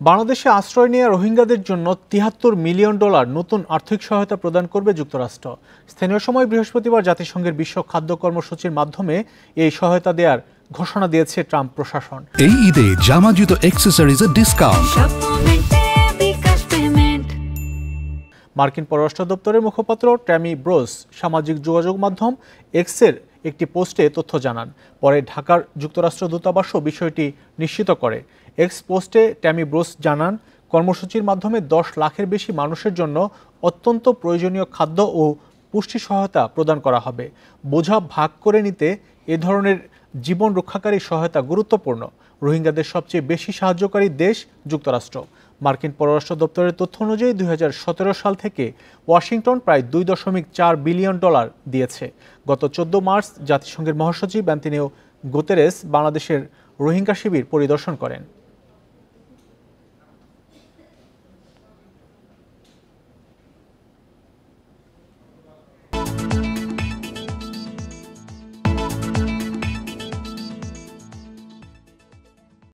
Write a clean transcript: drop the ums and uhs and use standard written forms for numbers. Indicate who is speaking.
Speaker 1: বাংলাদেশে আশ্রয় নেওয়া রোহিঙ্গাদের জন্য $৭৩ মিলিয়ন নতুন আর্থিক সহায়তা প্রদান করবে যুক্তরাষ্ট্র। স্থানীয় সময় বৃহস্পতিবার জাতিসংঘের বিশ্ব খাদ্য কর্মসূচির মাধ্যমে এই সহায়তা দেওয়ার ঘোষণা দিয়েছে ট্রাম্প প্রশাসন।
Speaker 2: এই ঈদে জামা জুতো অ্যাক্সেসরিজের ডিসকাউন্ট।
Speaker 1: মার্কিন পররাষ্ট্র দপ্তরের মুখপাত্র ট্যামি ব্রোস সামাজিক যোগাযোগ মাধ্যম এক্সের একটি পোস্টে তথ্য জানান। পরে ঢাকার যুক্তরাষ্ট্র দূতাবাসও বিষয়টি নিশ্চিত করে। এক্স পোস্টে ট্যামি ব্রোস জানান, কর্মসূচির মাধ্যমে 10 লাখের বেশি মানুষের জন্য অত্যন্ত প্রয়োজনীয় খাদ্য ও পুষ্টি সহায়তা প্রদান করা হবে। বোঝা ভাগ করে নিতে এ ধরনের জীবন রক্ষাকারী সহায়তা গুরুত্বপূর্ণ। রোহিঙ্গাদের সবচেয়ে বেশি সাহায্যকারী দেশ যুক্তরাষ্ট্র। মার্কিন পররাষ্ট্র দপ্তরের তথ্য অনুযায়ী 2017 সাল থেকে ওয়াশিংটন প্রায় $2.4 বিলিয়ন দিয়েছে। গত 14 মার্চ জাতিসংঘের মহাসচিব অ্যান্তোনিও গুতেরেস বাংলাদেশের রোহিঙ্গা শিবির পরিদর্শন করেন।